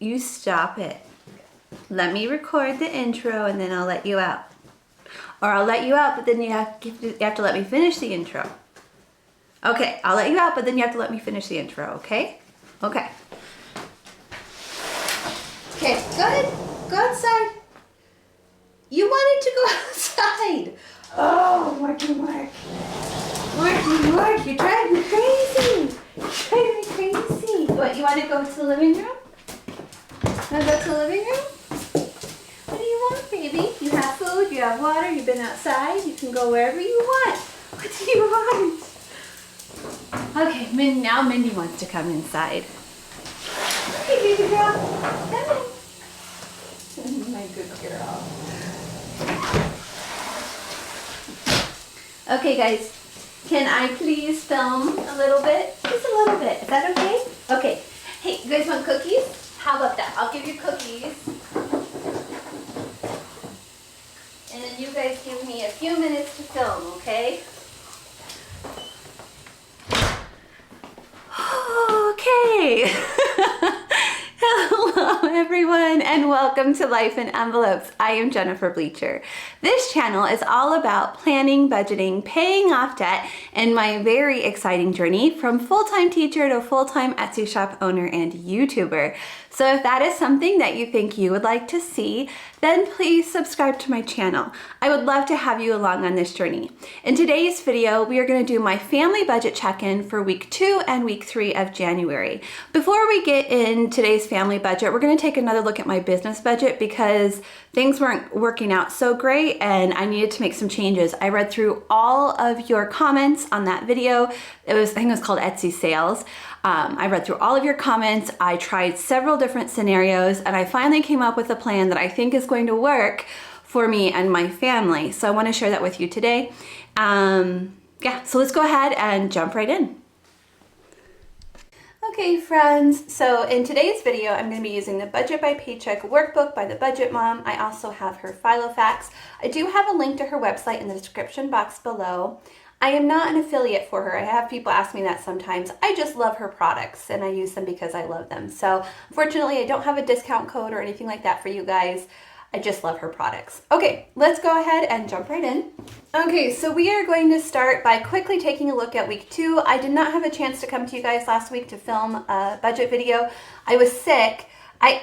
You stop it. Let me record the intro and then I'll let you out. Or I'll let you out, but then you have to let me finish the intro. Okay, I'll let you out, but then you have to let me finish the intro, okay? Okay. Okay, go ahead. Go outside. You wanted to go outside. Oh, worky work. Worky work. You're driving me crazy. You're driving me crazy. What, you want to go to the living room? Want to go to the living room? What do you want, baby? You have food, you have water, you've been outside, you can go wherever you want. What do you want? Okay, now Mindy wants to come inside. Okay, baby girl. Come in. My good girl. Okay, guys. Can I please film a little bit? Just a little bit. Is that okay? Okay. Hey, you guys want cookies? How about that? I'll give you cookies. And then you guys give me a few minutes to film, okay? Okay. Hello everyone and welcome to Life in Envelopes. I am Jennifer Bleecher. This channel is all about planning, budgeting, paying off debt, and my very exciting journey from full-time teacher to full-time Etsy shop owner and YouTuber. So if that is something that you think you would like to see, then please subscribe to my channel. I would love to have you along on this journey. In today's video, we are going to do my family budget check-in for week 2 and week 3 of January. Before we get in today's family budget, we're going to take another look at my business budget because things weren't working out so great and I needed to make some changes. I read through all of your comments on that video. I think it was called Etsy sales. I read through all of your comments. I tried several different scenarios and I finally came up with a plan that I think is going to work for me and my family. So I want to share that with you today. Yeah, so let's go ahead and jump right in. Okay friends, so in today's video I'm going to be using the Budget by Paycheck workbook by the Budget Mom. I also have her Filofax. I do have a link to her website in the description box below. I am not an affiliate for her. I have people ask me that sometimes. I just love her products and I use them because I love them. So unfortunately I don't have a discount code or anything like that for you guys. I just love her products. Okay, let's go ahead and jump right in. Okay, so we are going to start by quickly taking a look at week 2. I did not have a chance to come to you guys last week to film a budget video. I was sick. I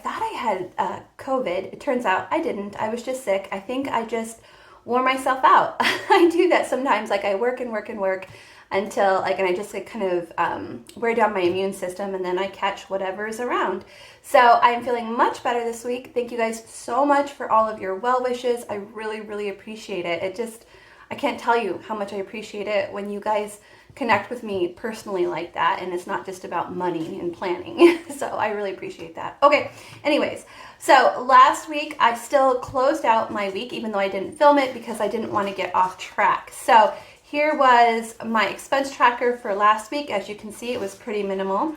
thought I had COVID. It turns out I didn't. I was just sick. I think I just wore myself out. I do that sometimes, like I work and work and work until and I just kind of wear down my immune system and then I catch whatever is around. So I'm feeling much better this week. Thank you guys so much for all of your well wishes. I really, really appreciate it. I can't tell you how much I appreciate it when you guys connect with me personally like that and it's not just about money and planning. So I really appreciate that. Okay, anyways, so last week I still closed out my week even though I didn't film it because I didn't want to get off track. So here was my expense tracker for last week. As you can see, it was pretty minimal.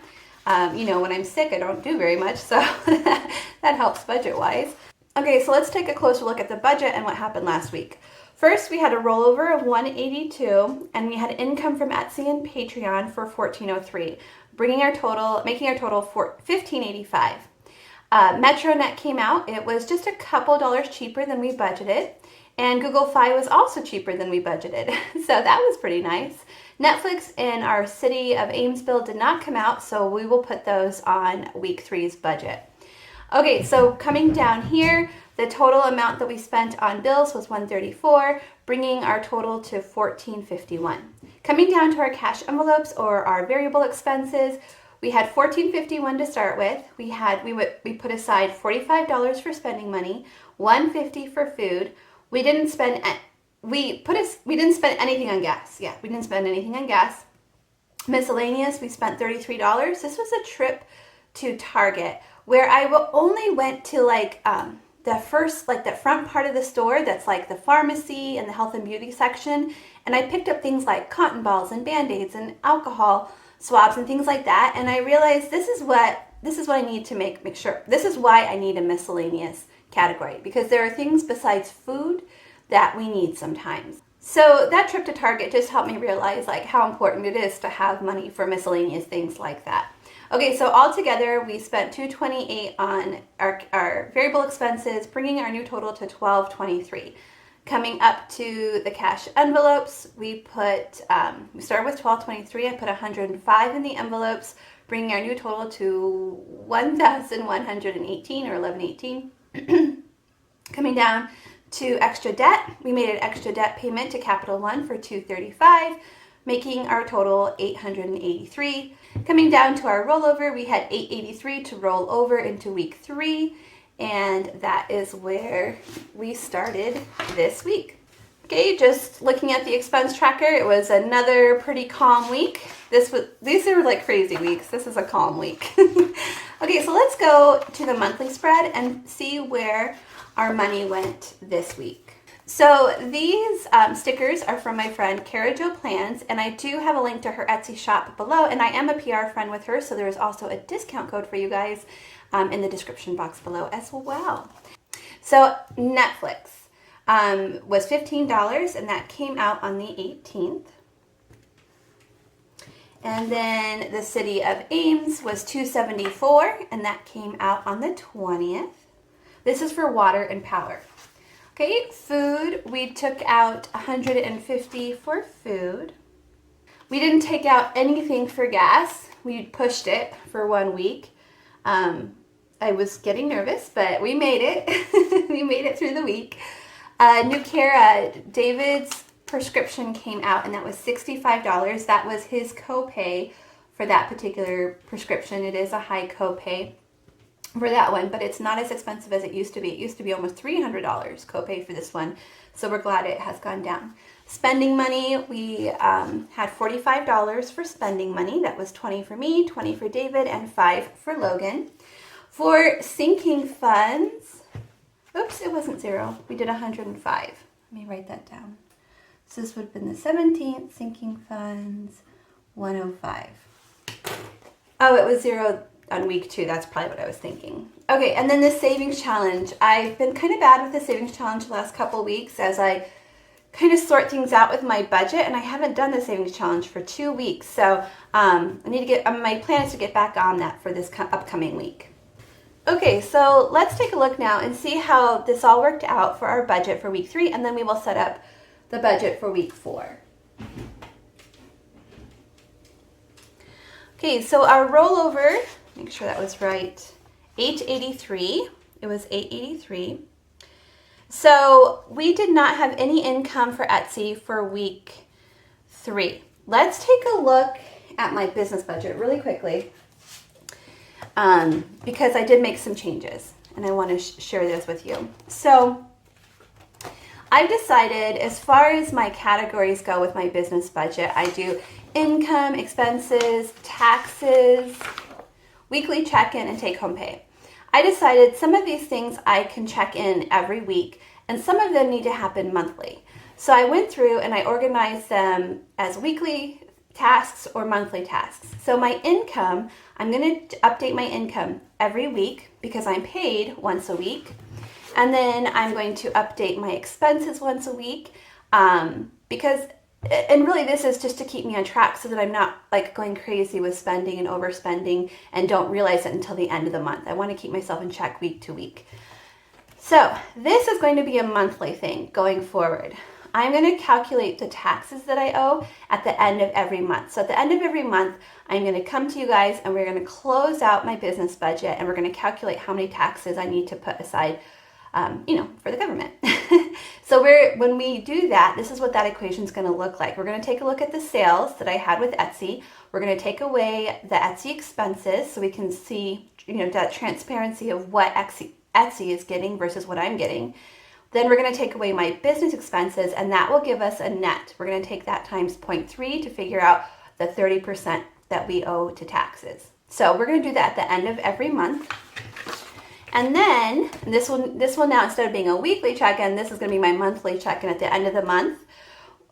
You know, when I'm sick, I don't do very much, so that helps budget-wise. Okay, so let's take a closer look at the budget and what happened last week. First, we had a rollover of $182, and we had income from Etsy and Patreon for $1,403, making our total for $1,585. MetroNet came out. It was just a couple dollars cheaper than we budgeted. And Google Fi was also cheaper than we budgeted. So that was pretty nice. Netflix in our city of Ames bill did not come out, so we will put those on week 3's budget. Okay, so coming down here, the total amount that we spent on bills was $134, bringing our total to $1,451. Coming down to our cash envelopes or our variable expenses, we had $1,451 to start with. We put aside $45 for spending money, $150 for food. We didn't spend anything on gas. Yeah, we didn't spend anything on gas. Miscellaneous, we spent $33. This was a trip to Target where I only went to the front part of the store that's like the pharmacy and the health and beauty section, and I picked up things like cotton balls and Band-Aids and alcohol swabs and things like that, and I realized this is what I need to make sure. This is why I need a miscellaneous category, because there are things besides food that we need sometimes. So that trip to Target just helped me realize how important it is to have money for miscellaneous things like that. Okay, so altogether we spent $228 on our variable expenses, bringing our new total to $1,223. Coming up to the cash envelopes, we started with $1,223. I put $105 in the envelopes, bringing our new total to $1,118 or $1,118. Coming down to extra debt, we made an extra debt payment to Capital One for $235, making our total $883. Coming down to our rollover, we had $883 to roll over into week 3. And that is where we started this week. Okay, just looking at the expense tracker, it was another pretty calm week. These are like crazy weeks. This is a calm week. Okay, so let's go to the monthly spread and see where our money went this week. So these stickers are from my friend Cara Jo Plans, and I do have a link to her Etsy shop below, and I am a PR friend with her, so there is also a discount code for you guys in the description box below as well. So Netflix was $15, and that came out on the 18th. And then the city of Ames was $274, and that came out on the 20th. This is for water and power. Okay, food, we took out $150 for food. We didn't take out anything for gas. We pushed it for 1 week. I was getting nervous, but we made it. We made it through the week. New Cara, David's prescription came out, and that was $65. That was his copay for that particular prescription. It is a high copay for that one, but it's not as expensive as it used to be. It used to be almost $300 copay for this one, so we're glad it has gone down. Spending money, we had $45 for spending money. That was $20 for me, $20 for David, and $5 for Logan. For sinking funds, oops, it wasn't 0. We did 105. Let me write that down. So this would have been the 17th, sinking funds, 105. Oh, it was 0 on week 2. That's probably what I was thinking. Okay, and then the savings challenge. I've been kind of bad with the savings challenge the last couple weeks as I kind of sort things out with my budget, and I haven't done the savings challenge for 2 weeks. So I need to get, my plan is to get back on that for this upcoming week. Okay, so let's take a look now and see how this all worked out for our budget for week 3, and then we will set up the budget for week 4. Okay, so our rollover, make sure that was right, $883. It was $883. So we did not have any income for Etsy for week 3. Let's take a look at my business budget really quickly. Because I did make some changes and I want to share this with you. So I've decided, as far as my categories go with my business budget, I do income, expenses, taxes, weekly check-in, and take-home pay. I decided some of these things I can check in every week, and some of them need to happen monthly. So I went through and I organized them as weekly tasks or monthly tasks. So my income, I'm going to update my income every week because I'm paid once a week. And then I'm going to update my expenses once a week because, and really this is just to keep me on track so that I'm not like going crazy with spending and overspending and don't realize it until the end of the month. I want to keep myself in check week to week. So this is going to be a monthly thing going forward. I'm going to calculate the taxes that I owe at the end of every month. So at the end of every month, I'm going to come to you guys and we're going to close out my business budget and we're going to calculate how many taxes I need to put aside, for the government. So when we do that, this is what that equation is going to look like. We're going to take a look at the sales that I had with Etsy. We're going to take away the Etsy expenses so we can see, that transparency of what Etsy is getting versus what I'm getting. Then we're going to take away my business expenses, and that will give us a net. We're going to take that times 0.3 to figure out the 30% that we owe to taxes. So we're going to do that at the end of every month. And then this will now, instead of being a weekly check-in, this is going to be my monthly check-in at the end of the month.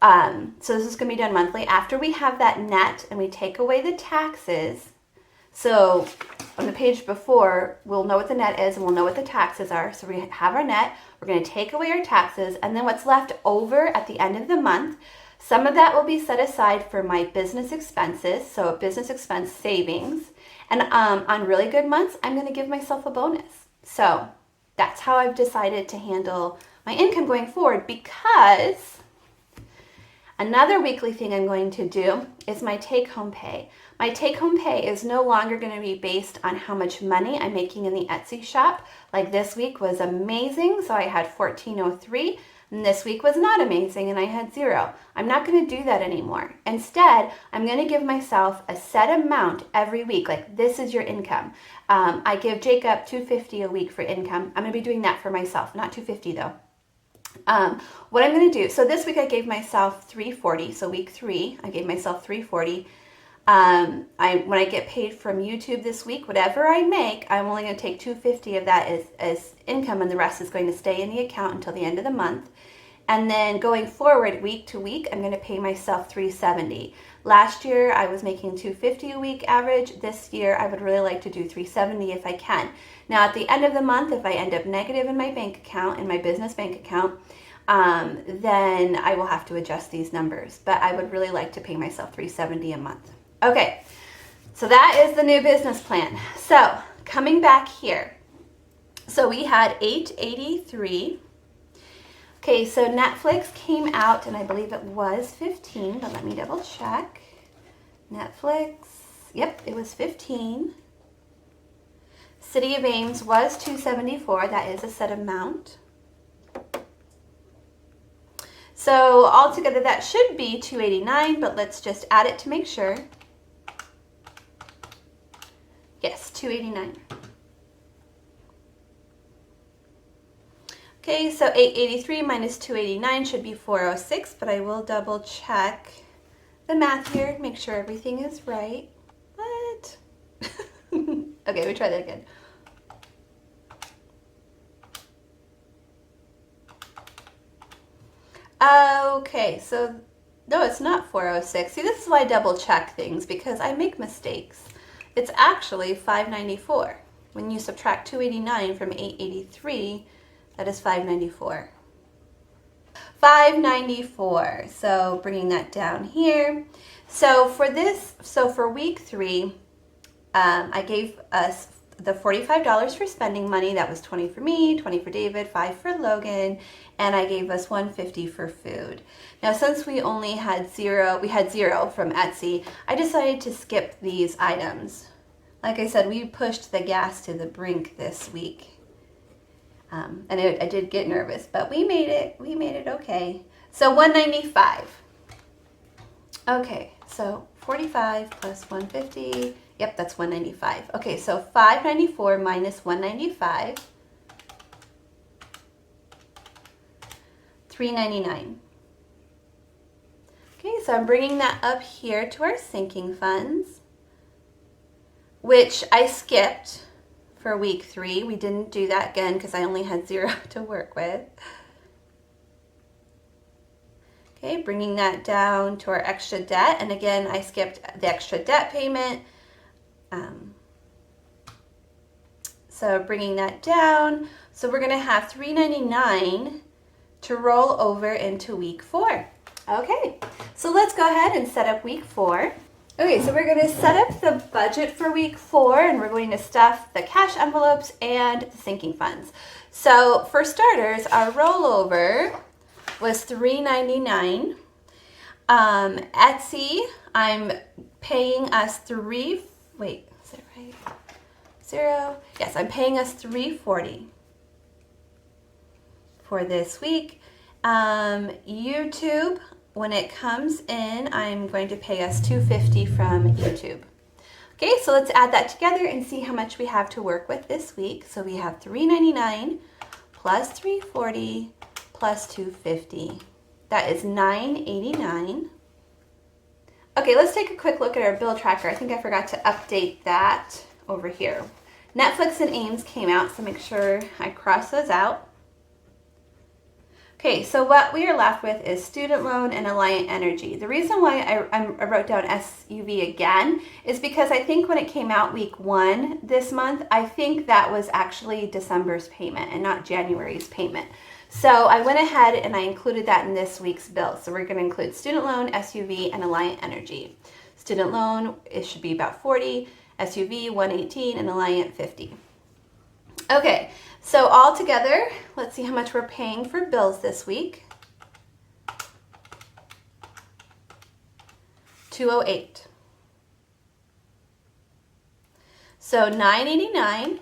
So this is going to be done monthly. After we have that net and we take away the taxes, so on the page before, we'll know what the net is and we'll know what the taxes are. So we have our net, we're going to take away our taxes, and then what's left over at the end of the month, some of that will be set aside for my business expenses, so business expense savings, And on really good months, I'm going to give myself a bonus. So that's how I've decided to handle my income going forward, because another weekly thing I'm going to do is my take-home pay. My take-home pay is no longer going to be based on how much money I'm making in the Etsy shop. Like this week was amazing, so I had $14.03, and this week was not amazing, and I had $0. I'm not going to do that anymore. Instead, I'm going to give myself a set amount every week. Like, this is your income. I give Jacob $250 a week for income. I'm going to be doing that for myself, not $250 though. What I'm going to do, so this week I gave myself $340. So week 3, I gave myself $340. When I get paid from YouTube this week, whatever I make, I'm only going to take $250 of that as income, and the rest is going to stay in the account until the end of the month. And then going forward, week to week, I'm going to pay myself $370. Last year, I was making $250 a week average. This year, I would really like to do $370 if I can. Now, at the end of the month, if I end up negative in my bank account, in my business bank account, then I will have to adjust these numbers. But I would really like to pay myself $370 a month. Okay, so that is the new business plan. So coming back here, so we had $883. Okay, so Netflix came out, and I believe it was 15, but let me double check. Netflix, yep, it was 15. City of Ames was $274. That is a set amount. So altogether that should be $289, but let's just add it to make sure. Yes, $289. Okay, so $883 minus $289 should be $406, but I will double check the math here, make sure everything is right. What? Okay, we try that again. Okay, so no, it's not 406. See, this is why I double check things, because I make mistakes. It's actually 594. When you subtract 289 from 883, that is 594. 594. So bringing that down here. So for this, so for week 3, I gave us the $45 for spending money. That was 20 for me, 20 for David, 5 for Logan, and I gave us $150 for food. Now, since we only had $0, we had $0 from Etsy, I decided to skip these items. Like I said, we pushed the gas to the brink this week. And I did get nervous, but we made it okay. So $195. Okay, so 45 plus 150. Yep, that's 195. Okay, so 594 minus 195. 399. Okay, so I'm bringing that up here to our sinking funds, which I skipped for week 3. We didn't do that again because I only had $0 to work with. Okay, bringing that down to our extra debt. And again, I skipped the extra debt payment. So bringing that down. So we're going to have $399 to roll over into week 4. Okay, so let's go ahead and set up week 4. Okay, so we're going to set up the budget for week 4, and we're going to stuff the cash envelopes and the sinking funds. So for starters, our rollover was $399. Etsy, I'm paying us wait, is that right? 0. Yes, I'm paying us $340 for this week. YouTube, when it comes in, I'm going to pay us $250 from YouTube. Okay, so let's add that together and see how much we have to work with this week. So we have $399 plus $340 plus $250. That is $989. Okay, let's take a quick look at our bill tracker. I think I forgot to update that over here. Netflix and Ames came out, so make sure I cross those out. Okay, so what we are left with is student loan and Alliant Energy. The reason why I wrote down SUV again is because I think when it came out week 1 this month, I think that was actually December's payment and not January's payment. So I went ahead and I included that in this week's bill. So we're going to include student loan, SUV, and Alliant Energy. Student loan, it should be about $40. SUV 118, and Alliant 50. Okay, so all together, let's see how much we're paying for bills this week. $208. So $989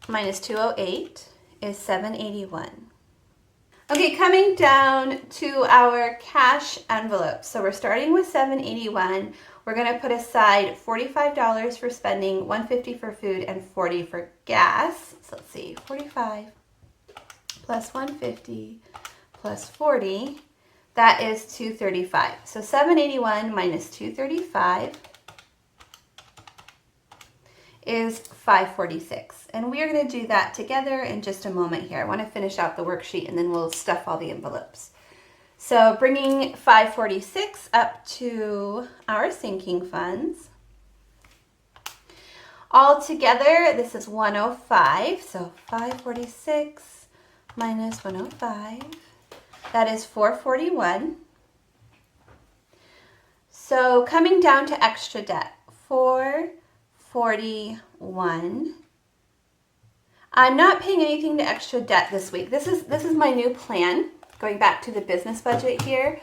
minus $208 is $781. Okay, coming down to our cash envelope. So we're starting with $781. We're gonna put aside $45 for spending, $150 for food, and $40 for gas. So let's see, 45 plus 150 plus 40, that is $235. So $781 minus $235 is $546. And we are going to do that together in just a moment here. I want to finish out the worksheet and then we'll stuff all the envelopes. So bringing $546 up to our sinking funds. All together, this is $105. So $546 minus $105, that is $441. So coming down to extra debt, $441. I'm not paying anything to extra debt this week. This is my new plan. Going back to the business budget here.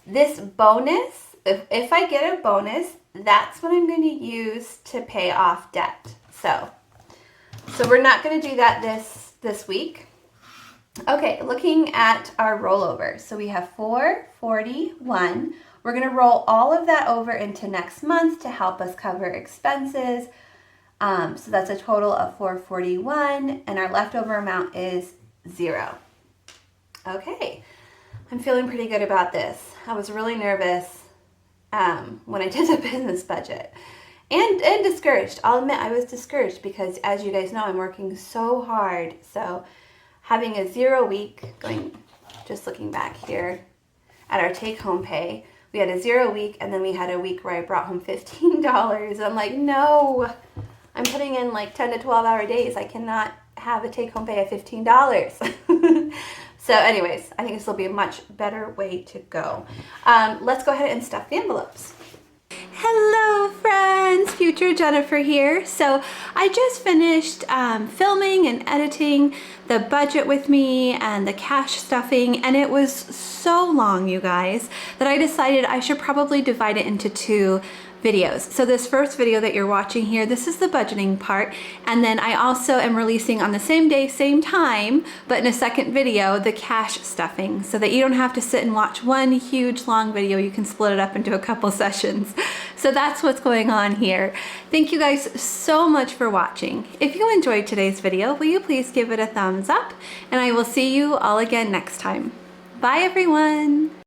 This bonus, if I get a bonus, that's what I'm going to use to pay off debt. So we're not going to do that this week. Okay, looking at our rollover. So we have $441. We're going to roll all of that over into next month to help us cover expenses. So that's a total of $441, and our leftover amount is $0. Okay, I'm feeling pretty good about this. I was really nervous when I did the business budget, and discouraged. I'll admit I was discouraged because, as you guys know, I'm working so hard. So having a 0 week, just looking back here at our take-home pay, we had a 0 week, and then we had a week where I brought home $15. I'm like, no, I'm putting in like 10 to 12 hour days. I cannot have a take-home pay of $15. So anyways, I think this will be a much better way to go. Let's go ahead and stuff the envelopes. Hello friends, future Jennifer here. So I just finished filming and editing the budget with me and the cash stuffing, and it was so long, you guys, that I decided I should probably divide it into 2 videos. So this first video that you're watching here, this is the budgeting part, and then I also am releasing on the same day, same time, but in a second video, the cash stuffing, so that you don't have to sit and watch one huge long video. You can split it up into a couple sessions. So that's what's going on here. Thank you guys so much for watching. If you enjoyed today's video, will you please give it a thumbs up, and I will see you all again next time. Bye everyone.